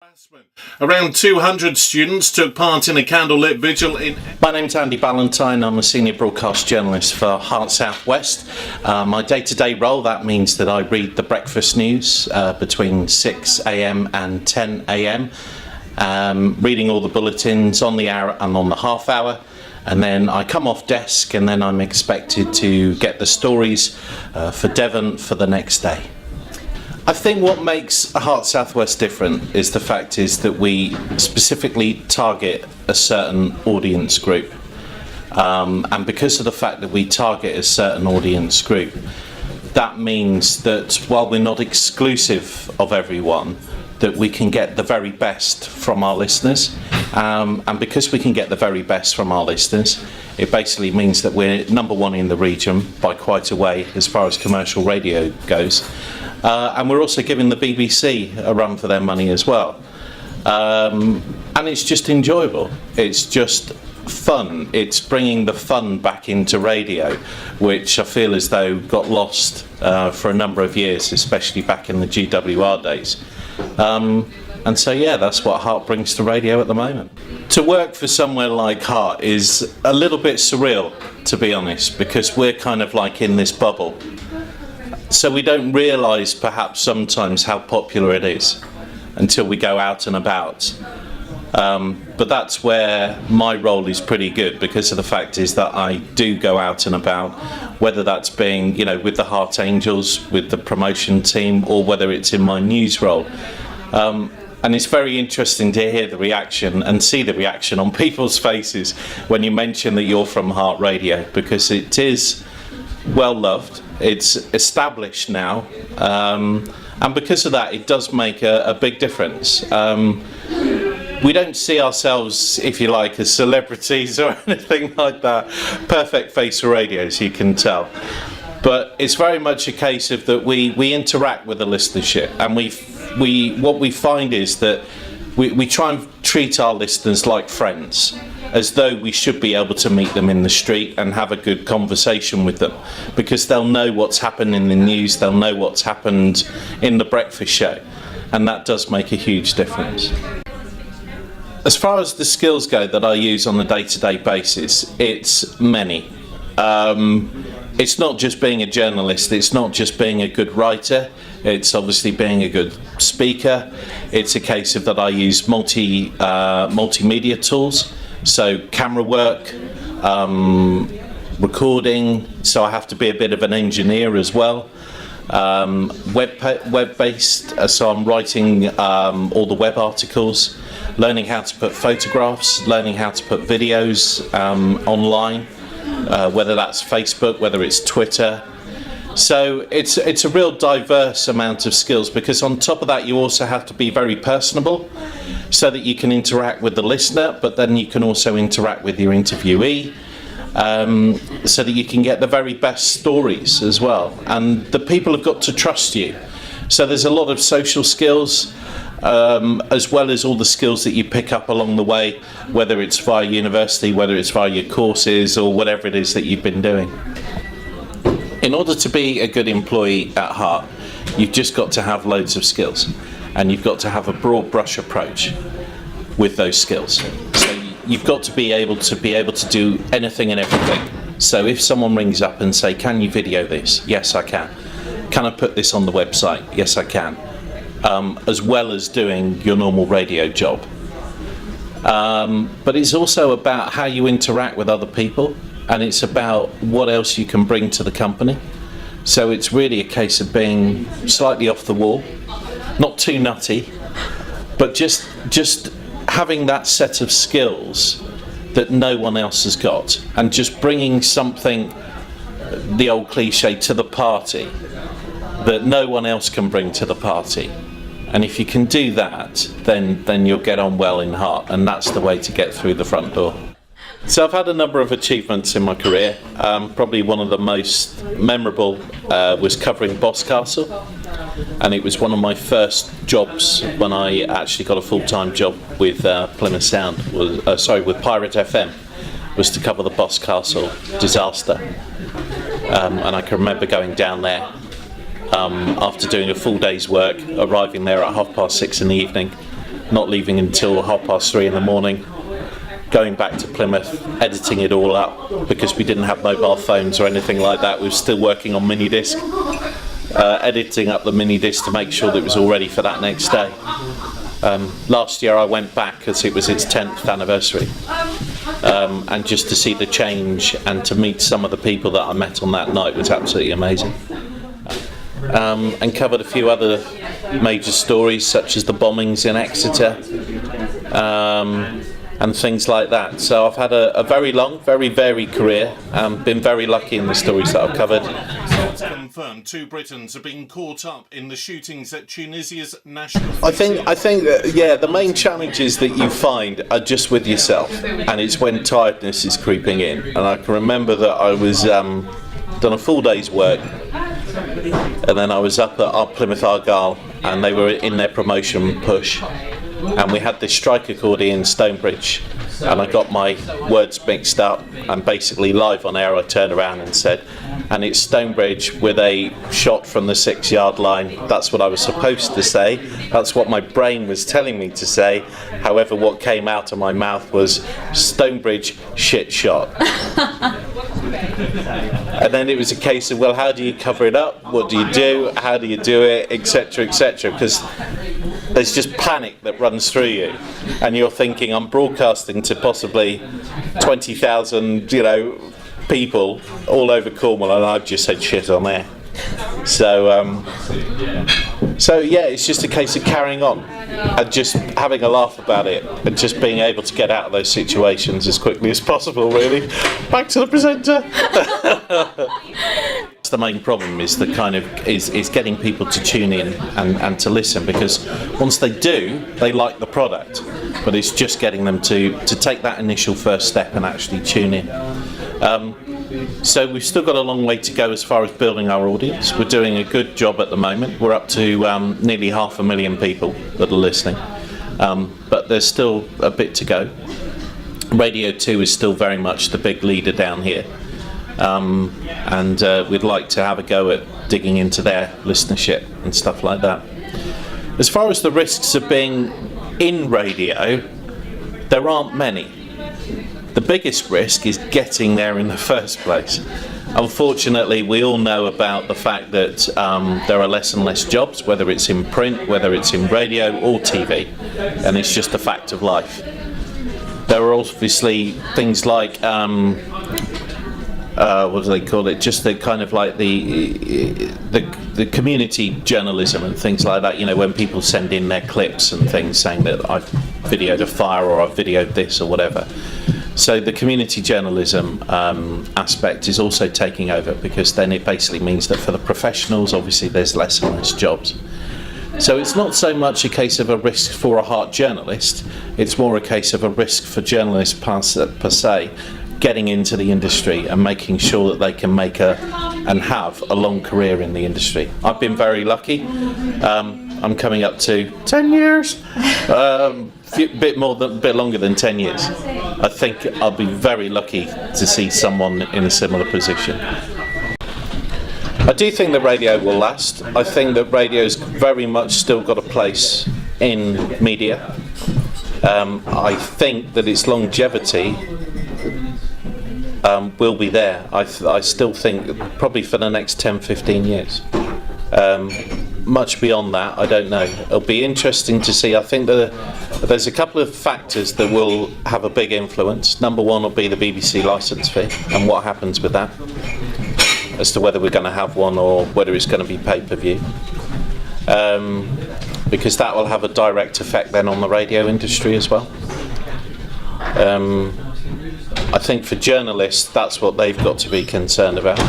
harassment. Around 200 students took part in a candlelit vigil in... My name's Andy Ballantyne. I'm a senior broadcast journalist for Heart South West. My day-to-day role, that means that I read the breakfast news between 6 a.m. and 10 a.m. Reading all the bulletins on the hour and on the half hour. And then I come off desk and then I'm expected to get the stories for Devon for the next day. I think what makes Heart South West different is the fact is that we specifically target a certain audience group. And because of the fact that we target a certain audience group, that means that while we're not exclusive of everyone, that we can get the very best from our listeners. And because we can get the very best from our listeners, it basically means that we're number one in the region by quite a way as far as commercial radio goes. And we're also giving the BBC a run for their money as well. And it's just enjoyable. It's just fun. It's bringing the fun back into radio, which I feel as though got lost for a number of years, especially back in the GWR days. And so, yeah, that's what Heart brings to radio at the moment. To work for somewhere like Heart is a little bit surreal, to be honest, because we're kind of like in this bubble. So we don't realise perhaps sometimes how popular it is until we go out and about. But that's where my role is pretty good, because of the fact is that I do go out and about, whether that's being, with the Heart Angels, with the promotion team, or whether it's in my news role. And it's very interesting to hear the reaction and see the reaction on people's faces when you mention that you're from Heart Radio, because it is well loved, it's established now, and because of that it does make a big difference. We don't see ourselves, if you like, as celebrities or anything like that. Perfect face for radio, as you can tell. But it's very much a case of that we interact with the listenership, and what we find is that we try and treat our listeners like friends, as though we should be able to meet them in the street and have a good conversation with them, because they'll know what's happened in the news, they'll know what's happened in the breakfast show, and that does make a huge difference. As far as the skills go that I use on a day-to-day basis, it's many. It's not just being a journalist, it's not just being a good writer, it's obviously being a good speaker. It's a case of that I use multimedia tools, so camera work, recording, so I have to be a bit of an engineer as well. Web-based, so I'm writing all the web articles, learning how to put photographs, learning how to put videos online, whether that's Facebook, whether it's Twitter. So it's a real diverse amount of skills, because on top of that you also have to be very personable, so that you can interact with the listener, but then you can also interact with your interviewee, so that you can get the very best stories as well. And the people have got to trust you. So there's a lot of social skills, as well as all the skills that you pick up along the way, whether it's via university, whether it's via your courses, or whatever it is that you've been doing. In order to be a good employee at Heart, you've just got to have loads of skills, and you've got to have a broad brush approach with those skills. So you've got to be able to do anything and everything. So if someone rings up and say, "Can you video this?" Yes, I can. Can I put this on the website? Yes, I can. As well as doing your normal radio job. But it's also about how you interact with other people, and it's about what else you can bring to the company. So it's really a case of being slightly off the wall, not too nutty, but just having that set of skills that no one else has got, and just bringing something, the old cliche, to the party that no one else can bring to the party. And if you can do that, then you'll get on well in Heart, and that's the way to get through the front door. So I've had a number of achievements in my career. Probably one of the most memorable was covering Boscastle, and it was one of my first jobs when I actually got a full-time job with Plymouth Sound, with Pirate FM, was to cover the Boscastle disaster. And I can remember going down there after doing a full day's work, arriving there at 6:30 in the evening, not leaving until 3:30 in the morning, going back to Plymouth, editing it all up, because we didn't have mobile phones or anything like that. We were still working on mini disc, editing up the mini disc to make sure that it was all ready for that next day. Last year I went back because it was its 10th anniversary, and just to see the change and to meet some of the people that I met on that night was absolutely amazing. And covered a few other major stories such as the bombings in Exeter, and things like that. So I've had a very long, very varied career, been very lucky in the stories that I've covered. It's confirmed 2 Britons are being caught up in the shootings at Tunisia's national... I think that, yeah, the main challenges that you find are just with yourself, and it's when tiredness is creeping in. And I can remember that I was done a full day's work, and then I was up at our Plymouth Argyle, and they were in their promotion push, and we had this strike accordion in Stonebridge, and I got my words mixed up, and basically live on air I turned around and said, and it's Stonebridge with a shot from the 6-yard line. That's what I was supposed to say, that's what my brain was telling me to say. However, what came out of my mouth was Stonebridge shit shot. And then it was a case of, well, how do you cover it up, what do you do, how do you do it, etc, etc, because there's just panic that runs through you, and you're thinking, I'm broadcasting to possibly 20,000, people all over Cornwall, and I've just said shit on there. So yeah, it's just a case of carrying on and just having a laugh about it, and just being able to get out of those situations as quickly as possible, really. Back to the presenter. The main problem is is getting people to tune in and to listen, because once they do, they like the product, but it's just getting them to take that initial first step and actually tune in. So we've still got a long way to go as far as building our audience. We're doing a good job at the moment. We're up to nearly 500,000 people that are listening, but there's still a bit to go. Radio 2 is still very much the big leader down here. And we'd like to have a go at digging into their listenership and stuff like that. As far as the risks of being in radio, there aren't many. The biggest risk is getting there in the first place. Unfortunately, we all know about the fact that there are less and less jobs, whether it's in print, whether it's in radio or TV, and it's just a fact of life. There are obviously things like what do they call it? Just the kind of like the community journalism and things like that. When people send in their clips and things saying that I've videoed a fire or I've videoed this or whatever. So the community journalism aspect is also taking over, because then it basically means that for the professionals, obviously, there's less and less jobs. So it's not so much a case of a risk for a heart journalist, it's more a case of a risk for journalists per se, getting into the industry and making sure that they can make and have a long career in the industry. I've been very lucky. I'm coming up to 10 years, bit longer than 10 years. I think I'll be very lucky to see someone in a similar position. I do think that radio will last. I think that radio's very much still got a place in media. I think that its longevity will be there. I still think probably for the next 10-15 years. Much beyond that, I don't know. It'll be interesting to see. I think that there's a couple of factors that will have a big influence. Number one will be the BBC licence fee and what happens with that, as to whether we're going to have one or whether it's going to be pay-per-view. Because that will have a direct effect then on the radio industry as well. I think for journalists, that's what they've got to be concerned about.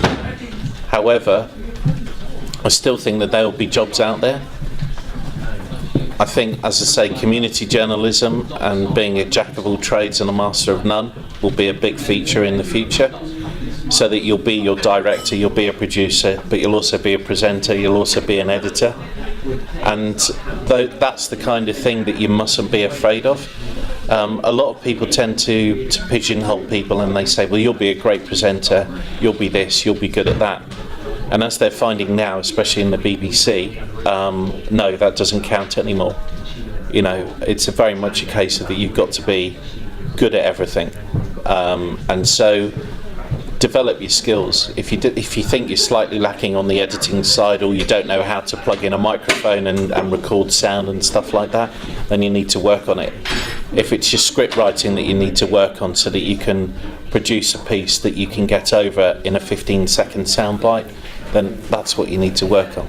However, I still think that there will be jobs out there. I think, as I say, community journalism and being a jack of all trades and a master of none will be a big feature in the future. So that you'll be your director, you'll be a producer, but you'll also be a presenter, you'll also be an editor. And that's the kind of thing that you mustn't be afraid of. A lot of people tend to pigeonhole people, and they say, well, you'll be a great presenter, you'll be this, you'll be good at that. And as they're finding now, especially in the BBC, no, that doesn't count anymore. You know, it's very much a case of that you've got to be good at everything, and so develop your skills. If you think you're slightly lacking on the editing side, or you don't know how to plug in a microphone and record sound and stuff like that, then you need to work on it. If it's your script writing that you need to work on so that you can produce a piece that you can get over in a 15-second soundbite, then that's what you need to work on.